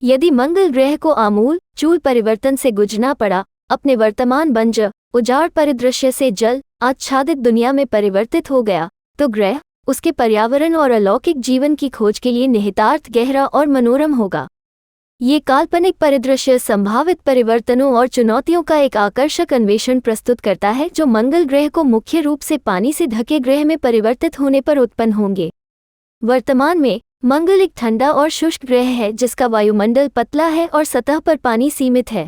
यदि मंगल ग्रह को आमूल चूल परिवर्तन से गुजरना पड़ा, अपने वर्तमान बंजर उजाड़ परिदृश्य से जल आच्छादित दुनिया में परिवर्तित हो गया, तो ग्रह उसके पर्यावरण और अलौकिक जीवन की खोज के लिए निहितार्थ गहरा और मनोरम होगा। ये काल्पनिक परिदृश्य संभावित परिवर्तनों और चुनौतियों का एक आकर्षक अन्वेषण प्रस्तुत करता है, जो मंगल ग्रह को मुख्य रूप से पानी से ढके ग्रह में परिवर्तित होने पर उत्पन्न होंगे। वर्तमान में मंगल एक ठंडा और शुष्क ग्रह है जिसका वायुमंडल पतला है और सतह पर पानी सीमित है।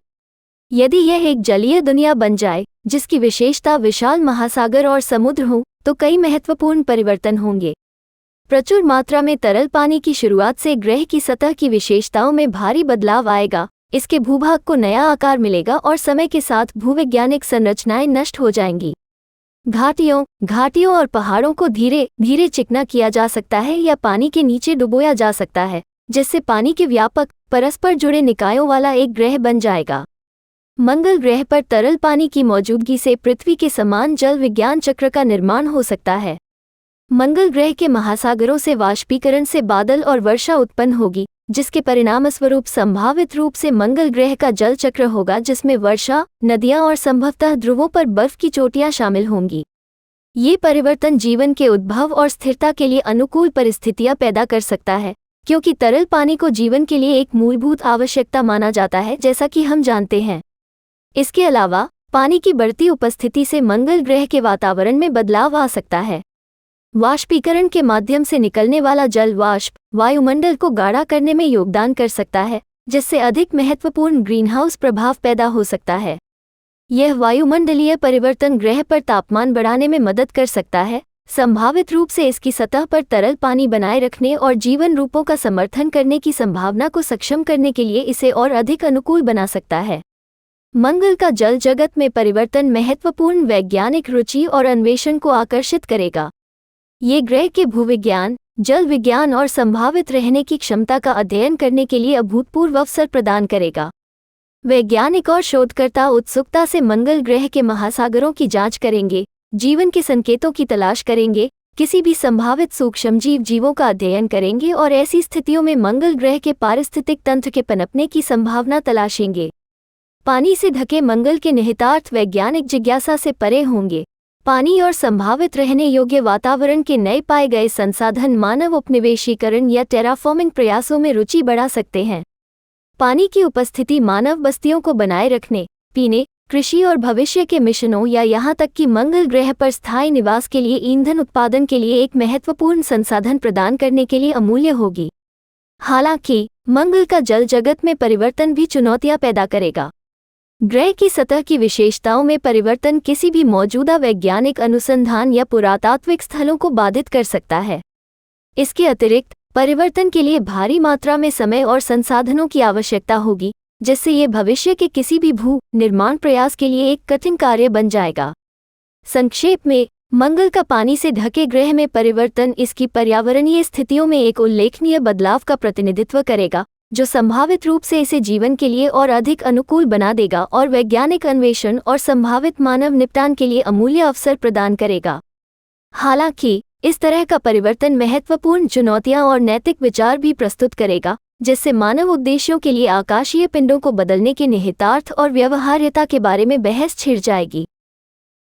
यदि यह एक जलीय दुनिया बन जाए जिसकी विशेषता विशाल महासागर और समुद्र हो, तो कई महत्वपूर्ण परिवर्तन होंगे। प्रचुर मात्रा में तरल पानी की शुरुआत से ग्रह की सतह की विशेषताओं में भारी बदलाव आएगा। इसके भूभाग को नया आकार मिलेगा और समय के साथ भूवैज्ञानिक संरचनाएं नष्ट हो जाएंगी। घाटियों और पहाड़ों को धीरे धीरे चिकना किया जा सकता है या पानी के नीचे डुबोया जा सकता है, जिससे पानी के व्यापक परस्पर जुड़े निकायों वाला एक ग्रह बन जाएगा। मंगल ग्रह पर तरल पानी की मौजूदगी से पृथ्वी के समान जल विज्ञान चक्र का निर्माण हो सकता है। मंगल ग्रह के महासागरों से वाष्पीकरण से बादल और वर्षा उत्पन्न होगी, जिसके परिणामस्वरूप संभावित रूप से मंगल ग्रह का जल चक्र होगा, जिसमें वर्षा, नदियां और संभवतः ध्रुवों पर बर्फ की चोटियां शामिल होंगी। ये परिवर्तन जीवन के उद्भव और स्थिरता के लिए अनुकूल परिस्थितियां पैदा कर सकता है, क्योंकि तरल पानी को जीवन के लिए एक मूलभूत आवश्यकता माना जाता है, जैसा कि हम जानते हैं। इसके अलावा पानी की बढ़ती उपस्थिति से मंगल ग्रह के वातावरण में बदलाव आ सकता है। वाष्पीकरण के माध्यम से निकलने वाला जल वाष्प वायुमंडल को गाढ़ा करने में योगदान कर सकता है, जिससे अधिक महत्वपूर्ण ग्रीनहाउस प्रभाव पैदा हो सकता है। यह वायुमंडलीय परिवर्तन ग्रह पर तापमान बढ़ाने में मदद कर सकता है, संभावित रूप से इसकी सतह पर तरल पानी बनाए रखने और जीवन रूपों का समर्थन करने की संभावना को सक्षम करने के लिए इसे और अधिक अनुकूल बना सकता है। मंगल का जल जगत में परिवर्तन महत्वपूर्ण वैज्ञानिक रुचि और अन्वेषण को आकर्षित करेगा। ये ग्रह के भूविज्ञान, जल विज्ञान और संभावित रहने की क्षमता का अध्ययन करने के लिए अभूतपूर्व अवसर प्रदान करेगा। वैज्ञानिक और शोधकर्ता उत्सुकता से मंगल ग्रह के महासागरों की जांच करेंगे, जीवन के संकेतों की तलाश करेंगे, किसी भी संभावित सूक्ष्मजीव जीवों का अध्ययन करेंगे और ऐसी स्थितियों में मंगल ग्रह के पारिस्थितिक तंत्र के पनपने की संभावना तलाशेंगे। पानी से ढके मंगल के निहितार्थ वैज्ञानिक जिज्ञासा से परे होंगे। पानी और संभावित रहने योग्य वातावरण के नए पाए गए संसाधन मानव उपनिवेशीकरण या टेराफॉर्मिंग प्रयासों में रुचि बढ़ा सकते हैं। पानी की उपस्थिति मानव बस्तियों को बनाए रखने, पीने, कृषि और भविष्य के मिशनों या यहाँ तक कि मंगल ग्रह पर स्थायी निवास के लिए ईंधन उत्पादन के लिए एक महत्वपूर्ण संसाधन प्रदान करने के लिए अमूल्य होगी। हालांकि मंगल का जल जगत में परिवर्तन भी चुनौतियां पैदा करेगा। ग्रह की सतह की विशेषताओं में परिवर्तन किसी भी मौजूदा वैज्ञानिक अनुसंधान या पुरातात्विक स्थलों को बाधित कर सकता है। इसके अतिरिक्त परिवर्तन के लिए भारी मात्रा में समय और संसाधनों की आवश्यकता होगी, जिससे ये भविष्य के किसी भी भू निर्माण प्रयास के लिए एक कठिन कार्य बन जाएगा। संक्षेप में, मंगल का पानी से ढके ग्रह में परिवर्तन इसकी पर्यावरणीय स्थितियों में एक उल्लेखनीय बदलाव का प्रतिनिधित्व करेगा, जो संभावित रूप से इसे जीवन के लिए और अधिक अनुकूल बना देगा और वैज्ञानिक अन्वेषण और संभावित मानव निपटान के लिए अमूल्य अवसर प्रदान करेगा। हालांकि इस तरह का परिवर्तन महत्वपूर्ण चुनौतियां और नैतिक विचार भी प्रस्तुत करेगा, जिससे मानव उद्देश्यों के लिए आकाशीय पिंडों को बदलने के निहितार्थ और व्यवहार्यता के बारे में बहस छिड़ जाएगी।